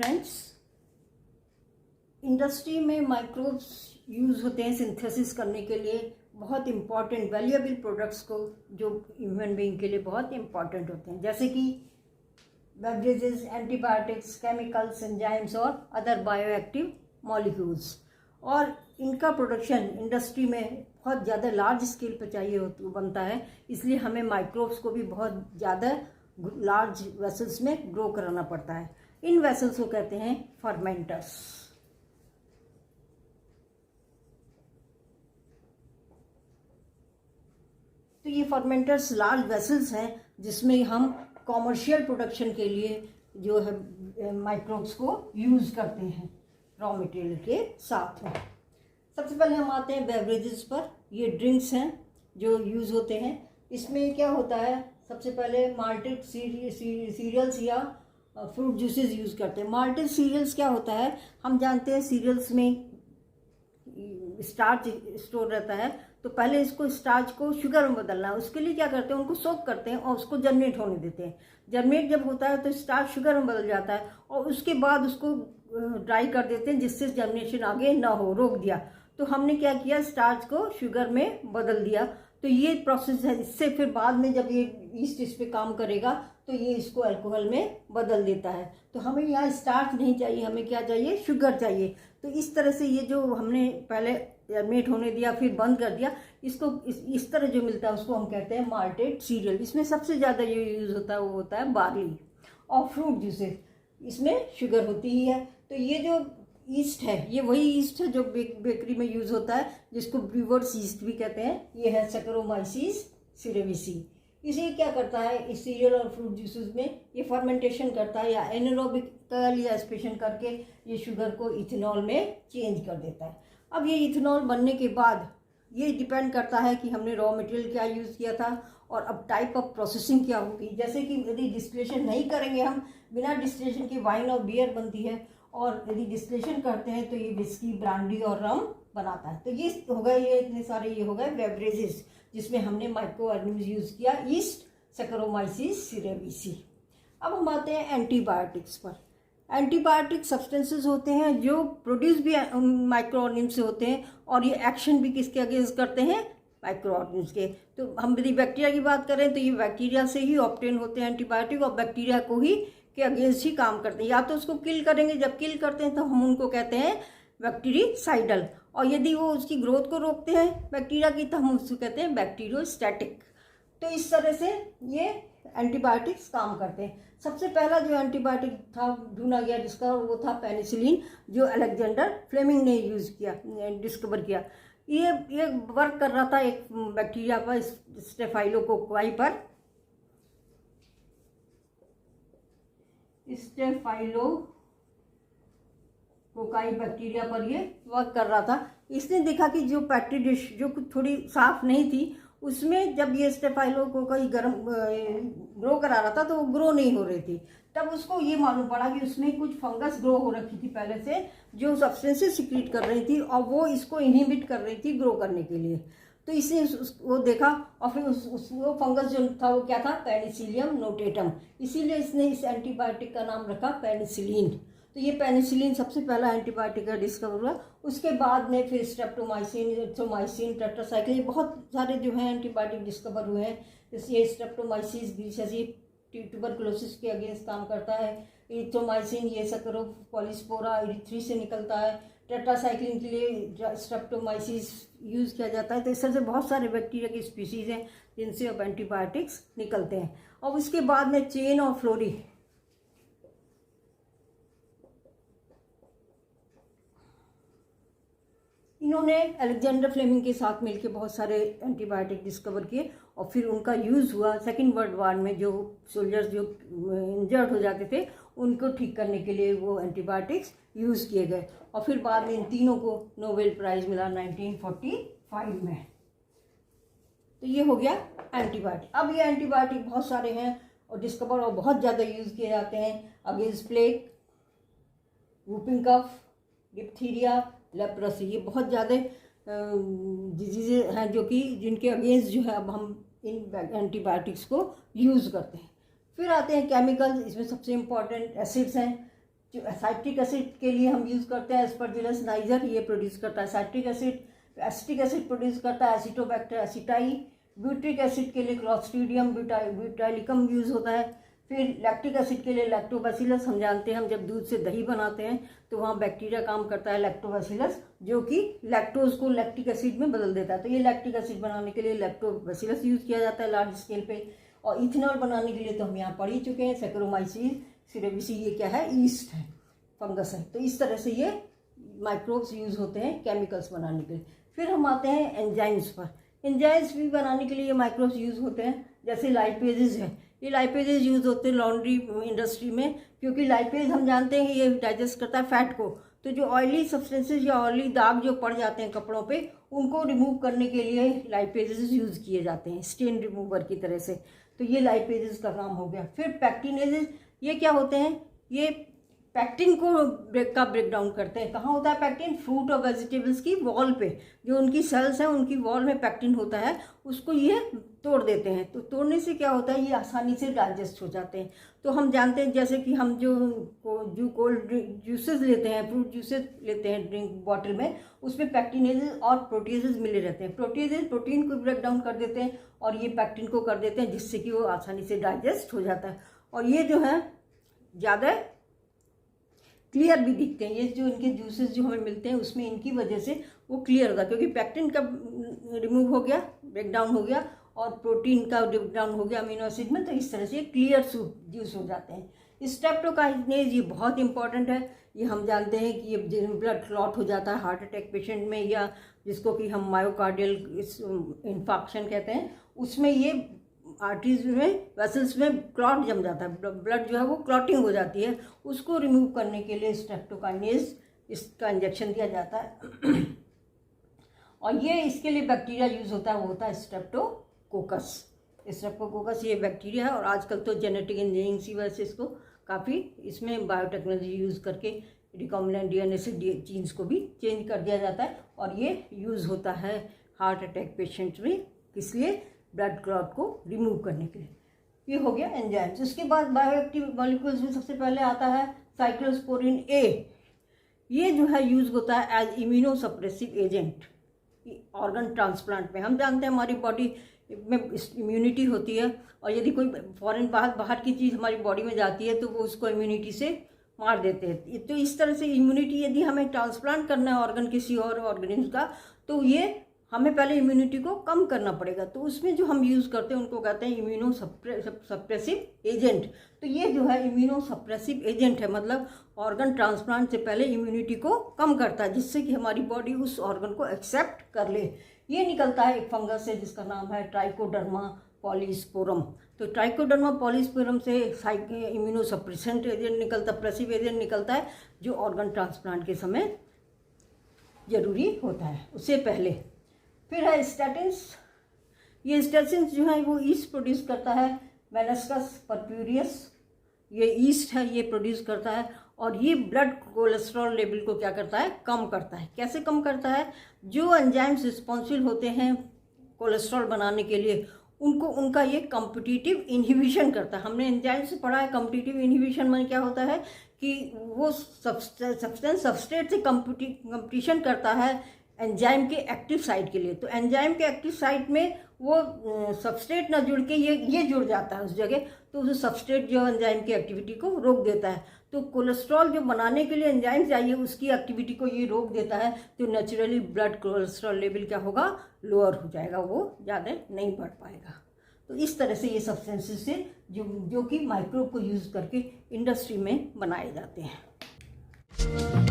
Friends, industry में microbes use होते हैं सिंथेसिस करने के लिए। बहुत इंपॉर्टेंट वैल्यूएबल प्रोडक्ट्स को जो ह्यूमन बीइंग के लिए बहुत इंपॉर्टेंट होते हैं, जैसे कि बेवरेजेस, एंटीबायोटिक्स, केमिकल्स, एंजाइम्स और अदर बायोएक्टिव मॉलिक्यूल्स। और इनका प्रोडक्शन इंडस्ट्री में बहुत ज़्यादा लार्ज स्केल पर चाहिए बनता है, इसलिए हमें माइक्रोब्स को भी बहुत ज़्यादा लार्ज वेसल्स में ग्रो कराना पड़ता है। इन वेसल्स को कहते हैं फर्मेंटर्स। तो ये फर्मेंटर्स लार्ज वेसल्स हैं जिसमें हम कॉमर्शियल प्रोडक्शन के लिए जो है माइक्रोब्स को यूज़ करते हैं रॉ मटेरियल के साथ में। सबसे पहले हम आते हैं बेवरेजेस पर। ये ड्रिंक्स हैं जो यूज़ होते हैं। इसमें क्या होता है, सबसे पहले माल्टेड सीरियल्स या फ्रूट जूसेस यूज़ करते हैं। माल्टेड सीरियल्स क्या होता है, हम जानते हैं सीरियल्स में स्टार्च स्टोर रहता है, तो पहले इसको स्टार्च को शुगर में बदलना है। उसके लिए क्या करते हैं, उनको सोक करते हैं और उसको जर्मिनेट होने देते हैं। जर्मिनेट जब होता है तो स्टार्च शुगर में बदल जाता है और उसके बाद उसको ड्राई कर देते हैं, जिससे जर्मिनेशन आगे ना हो, रोक दिया। तो हमने क्या किया, स्टार्च को शुगर में बदल दिया। तो ये प्रोसेस है। इससे फिर बाद में जब ये ईस्ट इस पे काम करेगा तो ये इसको अल्कोहल में बदल देता है। तो हमें यहाँ स्टार्च नहीं चाहिए, हमें क्या चाहिए, शुगर चाहिए। तो इस तरह से ये जो हमने पहले जर्मिनेट होने दिया फिर बंद कर दिया, इसको इस तरह जो मिलता है उसको हम कहते हैं माल्टेड सीरियल। इसमें सबसे ज़्यादा जो यूज़ होता है वो होता है बार्ली और फ्रूट जूसेस, इसमें शुगर होती ही है। तो ये जो ईस्ट है ये वही ईस्ट है जो बेकरी में यूज़ होता है, जिसको ब्रूवर्स ईस्ट भी कहते हैं। ये है सैकरोमाइसिस सेरेविसी। इसे क्या करता है, इस सीरियल और फ्रूट जूसेस में ये फर्मेंटेशन करता है या एनारोबिकल या एस्पेशन करके ये शुगर को इथेनॉल में चेंज कर देता है। अब ये इथेनॉल बनने के बाद ये डिपेंड करता है कि हमने रॉ मटेरियल क्या यूज़ किया था और अब टाइप ऑफ प्रोसेसिंग क्या होगी। जैसे कि यदि डिस्टिलेशन नहीं करेंगे हम, बिना डिस्टिलेशन के वाइन और बियर बनती है, और यदि डिस्टिलेशन करते हैं तो ये विस्की, ब्रांडी और रम बनाता है। तो ये हो गए, ये इतने सारे ये हो गए बेवरेजेस जिसमें हमने माइक्रो ऑर्गेनिज्म यूज़ किया, ईस्ट, सैकरोमाइसिस सेरेविसी। अब हम आते हैं एंटीबायोटिक्स पर। एंटीबायोटिक सब्सटेंसेस होते हैं जो प्रोड्यूस भी माइक्रो ऑर्गेनिज्म से होते हैं और ये एक्शन भी किसके अगेंस्ट करते हैं, माइक्रो ऑर्गेनिज्म के। तो हम यदि बैक्टीरिया की बात करें तो ये बैक्टीरिया से ही ऑब्टेन होते हैं एंटीबायोटिक, और बैक्टीरिया को ही के अगेंस्ट ही काम करते हैं। या तो उसको किल करेंगे, जब किल करते हैं तो हम उनको कहते हैं बैक्टीरिसाइडल, और यदि वो उसकी ग्रोथ को रोकते हैं बैक्टीरिया की तो हम उसको कहते हैं बैक्टीरियोस्टैटिक। तो इस तरह से ये एंटीबायोटिक्स काम करते हैं। सबसे पहला जो एंटीबायोटिक था ढूंढा गया जिसका, वो था पेनिसिलिन, जो अलेक्जेंडर फ्लेमिंग ने यूज़ किया, डिस्कवर किया। ये वर्क कर रहा था एक बैक्टीरिया पर, स्टेफाइलोकोकाई पर। स्टेफाइलोकोकाई बैक्टीरिया पर ये वर्क कर रहा था। इसने देखा कि जो पेट्री डिश जो थोड़ी साफ नहीं थी, उसमें जब ये स्टेफाइलोकोकाई ग्रो करा रहा था तो वो ग्रो नहीं हो रही थी। तब उसको ये मालूम पड़ा कि उसमें कुछ फंगस ग्रो हो रखी थी पहले से, जो सब्सटेंसेस सिक्रीट कर रही थी और वो इसको इनहिबिट कर रही थी ग्रो करने के लिए। तो इसने वो देखा और फिर वो फंगस जो था वो क्या था, पेनिसिलियम नोटेटम। इसीलिए इसने इस एंटीबायोटिक का नाम रखा पेनिसिलिन। तो ये पेनिसिलिन सबसे पहला एंटीबायोटिक का डिस्कवर हुआ। उसके बाद में फिर स्ट्रेप्टोमाइसिन, इरिथ्रोमाइसिन, टेट्रासाइक्लिन, ये बहुत सारे जो हैं एंटीबायोटिक डिस्कवर हुए हैं। जैसे स्ट्रेप्टोमाइसिस ग्रीसियसी ट्यूबरकुलोसिस के अगेंस्ट काम करता है। इरिथ्रोमाइसिन ये सैकरोपोलिस्पोरा इरिथ्री से निकलता है। टेट्रासाइक्लिन के लिए स्ट्रेप्टोमाइसिस यूज़ किया जाता है। तो इस तरह से बहुत सारे बैक्टीरिया की स्पीसीज़ हैं जिनसे अब एंटीबायोटिक्स निकलते हैं। और उसके बाद में चेन और फ्लोरी, इन्होंने अलेक्जेंडर फ्लेमिंग के साथ मिलकर बहुत सारे एंटीबायोटिक डिस्कवर किए और फिर उनका यूज़ हुआ सेकेंड वर्ल्ड वॉर में। जो सोल्जर्स जो इंजर्ड हो जाते थे उनको ठीक करने के लिए वो एंटीबायोटिक्स यूज़ किए गए, और फिर बाद में इन तीनों को नोबेल प्राइज़ मिला 1945 में। तो ये हो गया एंटीबायोटिक। अब ये एंटीबायोटिक बहुत सारे हैं और डिस्कवर और बहुत ज़्यादा यूज़ किए जाते हैं against plague, whooping cough, diphtheria, leprosy. ये बहुत ज़्यादा डिजीज़ हैं जो कि जिनके अगेंस्ट जो है अब हम इन एंटीबायोटिक्स को यूज़ करते हैं। फिर आते हैं केमिकल्स। इसमें सबसे इम्पॉर्टेंट एसिड्स हैं। जो साइट्रिक एसिड के लिए हम यूज़ करते हैं एस्परजिलस नाइजर, ये प्रोड्यूस करता है citric acid. Acetic acid produce करता है एसिटोबैक्टर एसिटाई। ब्यूट्रिक एसिड के लिए क्लॉस्ट्रीडियम ब्यूटाइलिकम यूज़ होता है। फिर लैक्टिक एसिड के लिए लैक्टोबैसिलस, हम जानते हैं हम जब दूध से दही बनाते हैं तो वहाँ बैक्टीरिया काम करता है लैक्टोबैसिलस, जो कि लैक्टोज को लैक्टिक एसिड में बदल देता है। तो ये लैक्टिक एसिड बनाने के लिए लैक्टोबैसिलस यूज़ किया जाता है लार्ज स्केल पे। और इथेनॉल बनाने के लिए तो हम यहाँ पढ़ ही चुके हैं, सैकरोमाइसीस सेरेविसी, ये क्या है, ईस्ट है, फंगस है। तो इस तरह से ये माइक्रोब्स यूज़ होते हैं केमिकल्स बनाने के लिए। फिर हम आते हैं एंजाइम्स पर। एंजाइम्स भी बनाने के लिए ये माइक्रोब्स यूज़ होते हैं, जैसे लाइपेजेस है। ये लाइपेजेस यूज़ होते हैं लॉन्ड्री इंडस्ट्री में, क्योंकि लाइपेज हम जानते हैं ये डाइजेस्ट करता है फैट को। तो जो ऑयली सब्सटेंसेज या ऑयली दाग जो पड़ जाते हैं कपड़ों पे, उनको रिमूव करने के लिए लाइपेजेस यूज़ किए जाते हैं स्टेन रिमूवर की तरह से। तो ये लाइपेजेस का काम हो गया। फिर पैक्टिनेजेस, ये क्या होते हैं, ये पैक्टिन को ब्रेक डाउन करते हैं। कहाँ होता है पैक्टिन? फ्रूट और वेजिटेबल्स की वॉल पे, जो उनकी सेल्स हैं उनकी वॉल में पैक्टिन होता है, उसको ये तोड़ देते हैं। तो तोड़ने से क्या होता है, ये आसानी से डाइजेस्ट हो जाते हैं। तो हम जानते हैं जैसे कि हम जो कोल्ड जूसेस लेते हैं, फ्रूट जूसेस लेते हैं ड्रिंक बॉटल में, उसमें पैक्टिनेजेस और प्रोटीजेस मिले रहते हैं। प्रोटीजेस प्रोटीन को ब्रेक डाउन कर देते हैं और ये पैक्टिन को कर देते हैं, जिससे कि वो आसानी से डाइजेस्ट हो जाता है। और ये जो है ज़्यादा क्लियर भी दिखते हैं। ये जो इनके जूसेस जो हमें मिलते हैं उसमें इनकी वजह से वो क्लियर होगा, क्योंकि पैक्टिन का रिमूव हो गया, ब्रेक डाउन हो गया, और प्रोटीन का ब्रेक डाउन हो गया अमीनो एसिड में। तो इस तरह से क्लियर जूस हो जाते हैं। स्ट्रेप्टोकाइनेज ये बहुत इंपॉर्टेंट है। ये हम जानते हैं कि ये ब्लड क्लॉट हो जाता है हार्ट अटैक पेशेंट में, या जिसको कि हम मायोकार्डियल इन्फाक्शन कहते हैं, उसमें ये आर्टरीज में वेसल्स में क्लॉट जम जाता है, ब्लड जो है वो क्लॉटिंग हो जाती है। उसको रिमूव करने के लिए स्ट्रेप्टोकाइनेज इसका इंजेक्शन दिया जाता है। और ये इसके लिए बैक्टीरिया यूज़ होता है, वो होता है स्ट्रेप्टोकोकस। स्ट्रेप्टोकोकस ये बैक्टीरिया है, और आजकल तो जेनेटिक इंजीनियरिंग की वजह से इसको काफ़ी इसमें बायोटेक्नोलॉजी यूज़ करके रिकॉम्बिनेंट डीएनए से जीन्स को भी चेंज कर दिया जाता है। और ये यूज़ होता है हार्ट अटैक पेशेंट्स में, किस लिए? ब्लड क्लॉट को रिमूव करने के लिए। ये हो गया एंजाइम्स। उसके बाद बायोएक्टिव मॉलिक्यूल्स में सबसे पहले आता है साइक्लोस्पोरिन ए। ये जो है यूज़ होता है as immunosuppressive agent organ transplant में। हम जानते हैं हमारी बॉडी में इम्यूनिटी होती है, और यदि कोई फॉरेन बाहर की चीज़ हमारी बॉडी में जाती है तो वो उसको इम्यूनिटी से मार देते हैं। तो इस तरह से इम्यूनिटी, यदि हमें ट्रांसप्लांट करना है ऑर्गन किसी और ऑर्गेनिज्म का, तो ये हमें पहले इम्यूनिटी को कम करना पड़ेगा। तो उसमें जो हम यूज़ करते हैं उनको कहते हैं इम्यूनो सप्रेसिव एजेंट। तो ये जो है इम्यूनो सप्रेसिव एजेंट है, मतलब ऑर्गन ट्रांसप्लांट से पहले इम्यूनिटी को कम करता है, जिससे कि हमारी बॉडी उस ऑर्गन को एक्सेप्ट कर ले। ये निकलता है एक फंगस से जिसका नाम है ट्राइकोडर्मा पॉलीस्पोरम। तो ट्राइकोडर्मा पॉलीस्पोरम से इम्यूनो सप्रेसेंट एजेंट निकलता, प्रेसिव एजेंट निकलता है, जो ऑर्गन ट्रांसप्लांट के समय जरूरी होता है, उससे पहले। फिर है स्टैटिन्स। ये स्टैटिन्स जो है वो ईस्ट प्रोड्यूस करता है, मेलास्कस परप्यूरियस, ये ईस्ट है, ये प्रोड्यूस करता है। और ये ब्लड कोलेस्ट्रॉल लेवल को क्या करता है? कम करता है। कैसे कम करता है? जो एंजाइम्स रिस्पॉन्सिबल होते हैं कोलेस्ट्रॉल बनाने के लिए, उनका ये कॉम्पिटिटिव इनहिबिशन करता है। हमने एंजाइम से पढ़ा है कॉम्पिटिटिव इनहिबिशन में क्या होता है कि वो सब्सटेंस सबस्ट्रेट से कंपटीशन करता है एंजाइम के एक्टिव साइट के लिए। तो एंजाइम के एक्टिव साइट में वो सबस्ट्रेट ना जुड़ के ये जुड़ जाता है उस जगह, तो उस सबस्ट्रेट जो एंजाइम की एक्टिविटी को रोक देता है। तो कोलेस्ट्रॉल जो बनाने के लिए एंजाइम चाहिए उसकी एक्टिविटी को ये रोक देता है, तो नेचुरली ब्लड कोलेस्ट्रॉल लेवल क्या होगा? लोअर हो जाएगा, वो ज़्यादा नहीं बढ़ पाएगा। तो इस तरह से ये सब्सटेंसेस से जो कि माइक्रोब को यूज़ करके इंडस्ट्री में बनाए जाते हैं।